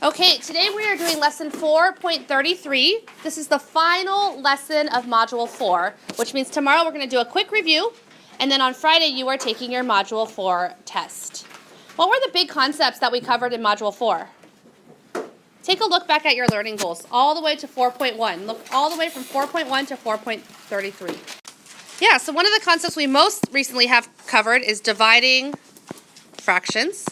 Okay, today we are doing lesson 4.33. This is the final lesson of module 4, which means tomorrow we're going to do a quick review, and then on Friday you are taking your module 4 test. What were the big concepts that we covered in module 4? Take a look back at your learning goals, all the way to 4.1. Look all the way from 4.1 to 4.33. Yeah, so one of the concepts we most recently have covered is dividing fractions.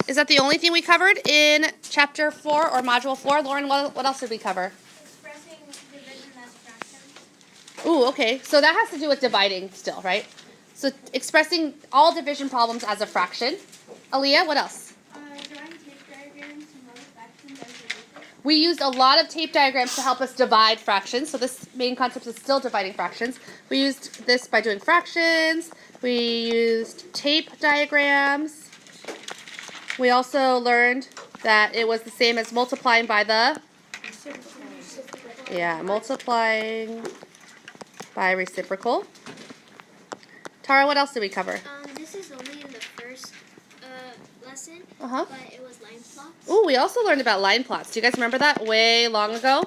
Is that the only thing we covered in chapter 4 or module 4? Lauren, what else did we cover? Expressing division as fractions. Ooh, okay. So that has to do with dividing still, right? So expressing all division problems as a fraction. Aaliyah, what else? Drawing tape diagrams to model fractions as division. We used a lot of tape diagrams to help us divide fractions. So this main concept is still dividing fractions. We used this by doing fractions. We used tape diagrams. We also learned that it was the same as multiplying by the, multiplying by reciprocal. Tara, what else did we cover? This is only in the first lesson, Uh-huh. but it was line plots. Ooh, we also learned about line plots. Do you guys remember that way long ago?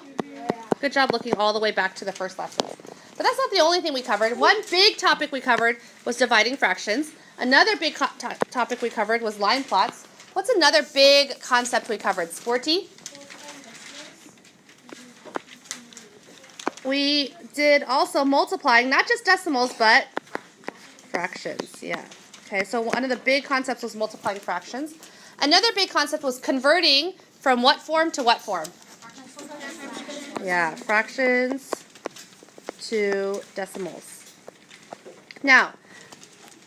Good job looking all the way back to the first lesson. But that's not the only thing we covered. One big topic we covered was dividing fractions. Another big topic we covered was line plots. What's another big concept we covered? Sporty? We did also multiplying, not just decimals, but fractions. Yeah. Okay, so one of the big concepts was multiplying fractions. Another big concept was converting from what form to what form? Yeah, fractions to decimals. Now,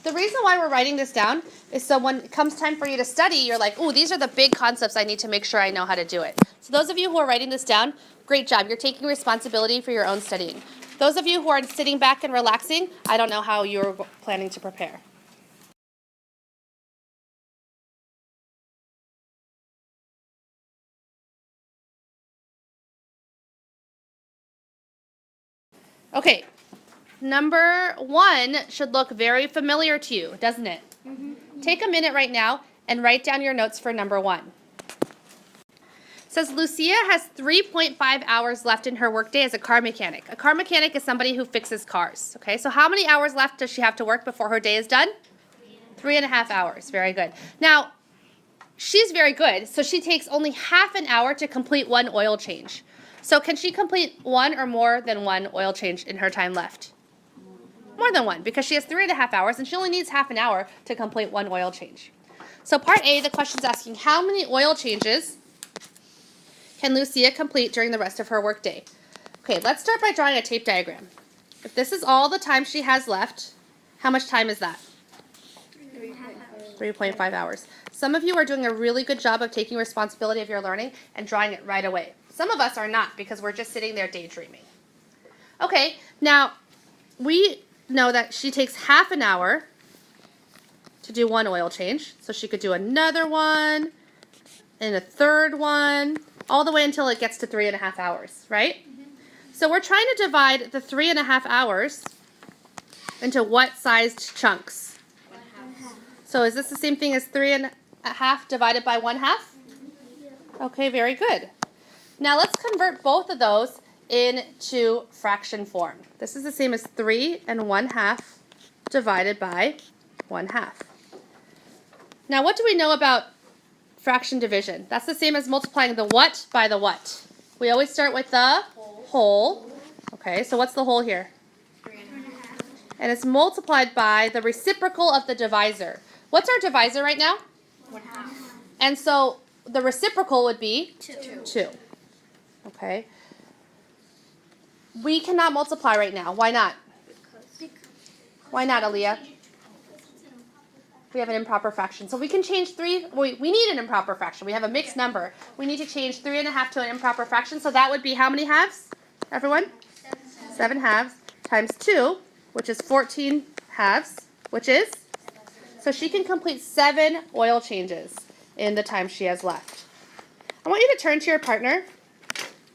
the reason why we're writing this down is so when it comes time for you to study, you're like, ooh, these are the big concepts I need to make sure I know how to do it. So those of you who are writing this down, great job. You're taking responsibility for your own studying. Those of you who are sitting back and relaxing, I don't know how you're planning to prepare. Okay, number 1 should look very familiar to you, doesn't it? Take a minute right now and write down your notes for number 1. It says Lucia has 3.5 hours left in her workday as a car mechanic. A car mechanic is somebody who fixes cars. Okay, so how many hours left does she have to work before her day is done? 3.5 hours. Very good. Now, she's very good, so she takes only half an hour to complete one oil change. So can she complete one or more than one oil change in her time left? More than one, because she has 3.5 hours and she only needs half an hour to complete one oil change. So part A, the question is asking how many oil changes can Lucia complete during the rest of her workday? Okay, let's start by drawing a tape diagram. If this is all the time she has left, how much time is that? 3.5 hours. Some of you are doing a really good job of taking responsibility of your learning and drawing it right away. Some of us are not because we're just sitting there daydreaming. Okay, now we know that she takes half an hour to do one oil change. So she could do another one and a third one, all the way until it gets to 3.5 hours, right? So we're trying to divide the 3.5 hours into what sized chunks? 1/2. So is this the same thing as 3.5 divided by 1/2? Okay, very good. Now let's convert both of those into fraction form. This is the same as 3.5 divided by 1/2. Now what do we know about fraction division? That's the same as multiplying the what by the what. We always start with the whole. Okay, so what's the whole here? 3.5. And it's multiplied by the reciprocal of the divisor. What's our divisor right now? 1/2. And so the reciprocal would be 2. Okay. We cannot multiply right now. Why not? Why not, Aaliyah? We have an improper fraction. So we can change 3. We need an improper fraction. We have a mixed number. We need to change 3.5 to an improper fraction. So that would be how many halves? Everyone? 7 halves times 2, which is 14 halves, which is? So she can complete 7 oil changes in the time she has left. I want you to turn to your partner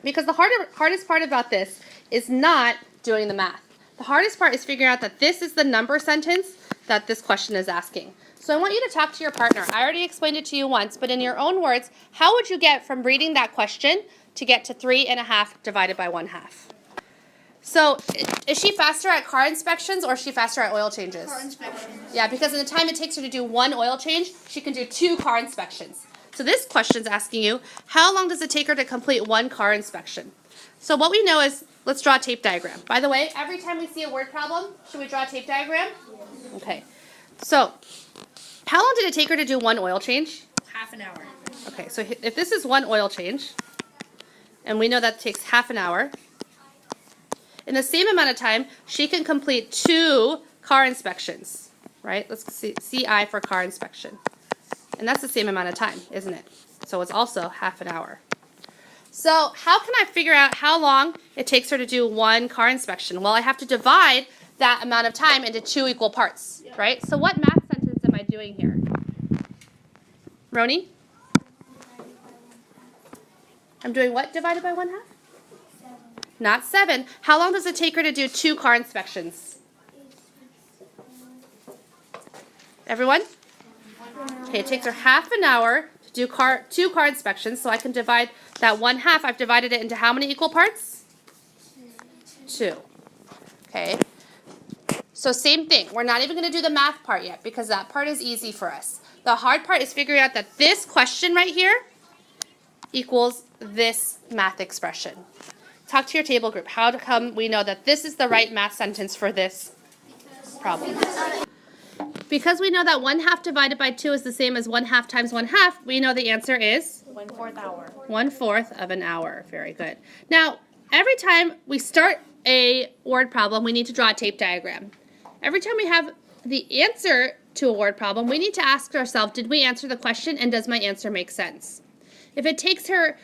because the hardest part about this is not doing the math. The hardest part is figuring out that this is the number sentence that this question is asking. So I want you to talk to your partner. I already explained it to you once, but in your own words, how would you get from reading that question to get to 3½ divided by 1/2? So is she faster at car inspections or is she faster at oil changes? Car inspections. Yeah, because in the time it takes her to do 1 oil change, she can do 2 car inspections. So this question's asking you, how long does it take her to complete 1 car inspection? So what we know is, let's draw a tape diagram. By the way, every time we see a word problem, should we draw a tape diagram? Yes. Okay. So, how long did it take her to do 1 oil change? Half an hour. Okay, so if this is 1 oil change, and we know that takes half an hour, in the same amount of time, she can complete 2 car inspections, right? Let's see, CI for car inspection. And that's the same amount of time, isn't it? So it's also half an hour. So how can I figure out how long it takes her to do 1 car inspection? Well, I have to divide that amount of time into 2 equal parts, right? So what math sentence am I doing here? Roni? I'm doing what divided by 1/2? 7. Not 7. How long does it take her to do 2 car inspections? Everyone? Okay, it takes her half an hour to do 2 car inspections, so I can divide that 1/2. I've divided it into how many equal parts? 2. Okay. So same thing. We're not even going to do the math part yet because that part is easy for us. The hard part is figuring out that this question right here equals this math expression. Talk to your table group. How come we know that this is the right math sentence for this problem? Because we know that 1/2 divided by 2 is the same as 1/2 times 1/2, we know the answer is? 1/4 hour. 1/4 of an hour. Very good. Now, every time we start a word problem, we need to draw a tape diagram. Every time we have the answer to a word problem, we need to ask ourselves, did we answer the question and does my answer make sense? If it takes her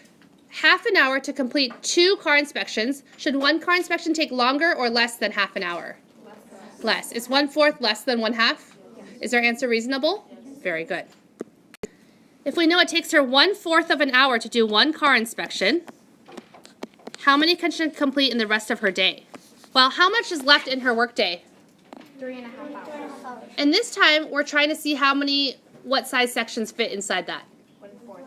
half an hour to complete 2 car inspections, should 1 car inspection take longer or less than half an hour? Less. Is 1/4 less than 1/2? Is our answer reasonable? Very good. If we know it takes her 1/4 of an hour to do 1 car inspection, how many can she complete in the rest of her day? Well, how much is left in her workday? 3½ hours. And this time, we're trying to see what size sections fit inside that. 1/4.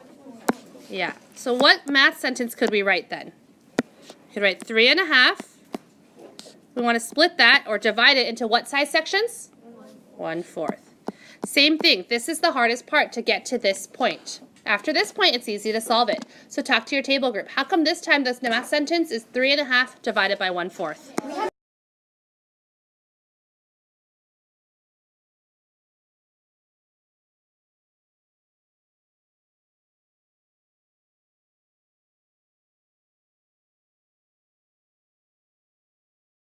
Yeah. So what math sentence could we write then? We could write 3½ We want to split that or divide it into what size sections? 1/4. Same thing. This is the hardest part to get to this point. After this point, it's easy to solve it. So talk to your table group. How come this time the math sentence is 3½ divided by 1/4?